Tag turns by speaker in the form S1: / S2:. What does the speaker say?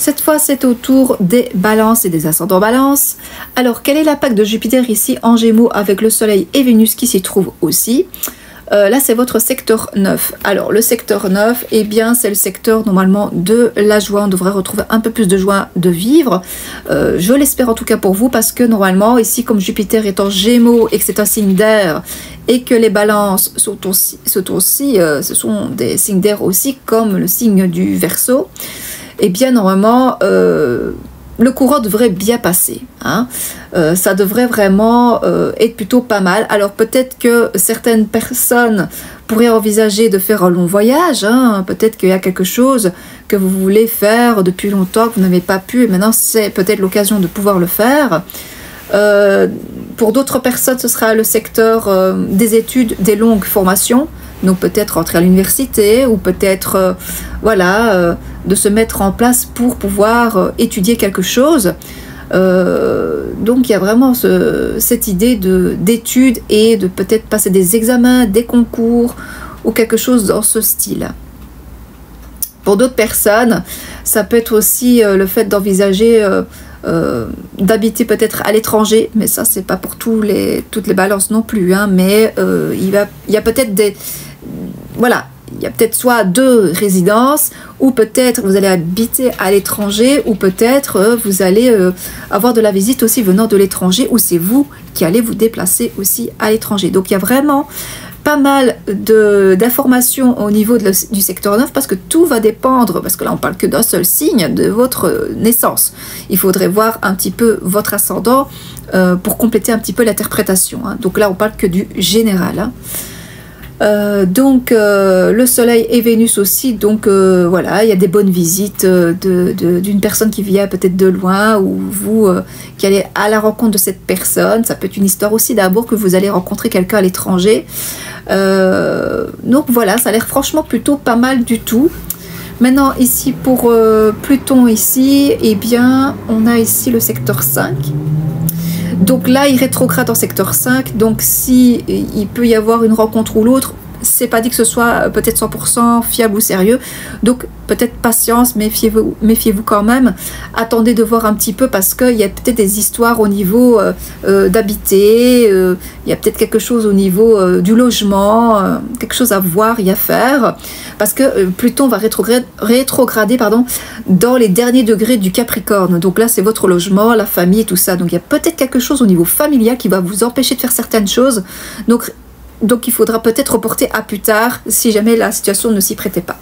S1: Cette fois, c'est au tour des balances et des ascendants balance. Alors, quel est l'impact de Jupiter ici en Gémeaux avec le Soleil et Vénus qui s'y trouvent aussi? Là, c'est votre secteur 9. Alors, le secteur 9, eh bien, c'est le secteur normalement de la joie. On devrait retrouver un peu plus de joie de vivre. Je l'espère en tout cas pour vous, parce que normalement, ici, comme Jupiter est en Gémeaux et que c'est un signe d'air, et que les balances sont aussi, ce sont des signes d'air aussi, comme le signe du Verseau, eh bien, normalement, le courant devrait bien passer, hein. Ça devrait vraiment être plutôt pas mal. Alors peut-être que certaines personnes pourraient envisager de faire un long voyage, hein. Peut-être qu'il y a quelque chose que vous voulez faire depuis longtemps, que vous n'avez pas pu, et maintenant c'est peut-être l'occasion de pouvoir le faire. Pour d'autres personnes, ce sera le secteur des études, des longues formations. Donc peut-être rentrer à l'université, ou peut-être voilà, de se mettre en place pour pouvoir étudier quelque chose. Donc il y a vraiment cette idée d'études et de peut-être passer des examens, des concours ou quelque chose dans ce style. Pour d'autres personnes, ça peut être aussi le fait d'envisager d'habiter peut-être à l'étranger, mais ça c'est pas pour toutes les balances non plus, hein, mais il y a peut-être des... Voilà, il y a peut-être soit deux résidences, ou peut-être vous allez habiter à l'étranger, ou peut-être vous allez avoir de la visite aussi venant de l'étranger, ou c'est vous qui allez vous déplacer aussi à l'étranger. Donc il y a vraiment pas mal d'informations au niveau du secteur 9, parce que tout va dépendre, parce que là on parle que d'un seul signe de votre naissance. Il faudrait voir un petit peu votre ascendant pour compléter un petit peu l'interprétation, hein. Donc là on parle que du général, hein. Donc le Soleil et Vénus aussi, donc voilà, il y a des bonnes visites d'une personne qui vient peut-être de loin, ou vous qui allez à la rencontre de cette personne. Ça peut être une histoire aussi d'amour, que vous allez rencontrer quelqu'un à l'étranger. Donc voilà, ça a l'air franchement plutôt pas mal du tout. Maintenant ici pour Pluton ici, eh bien on a ici le secteur 5. Donc là, il rétrograde en secteur 5, donc si il peut y avoir une rencontre ou l'autre, c'est pas dit que ce soit peut-être 100% fiable ou sérieux. Donc peut-être patience, méfiez-vous quand même. Attendez de voir un petit peu, parce qu'il y a peut-être des histoires au niveau d'habiter, il y a peut-être quelque chose au niveau du logement, quelque chose à voir et à faire, parce que Pluton va rétrograder dans les derniers degrés du Capricorne. Donc là, c'est votre logement, la famille et tout ça. Donc il y a peut-être quelque chose au niveau familial qui va vous empêcher de faire certaines choses. Donc il faudra peut-être reporter à plus tard, si jamais la situation ne s'y prêtait pas.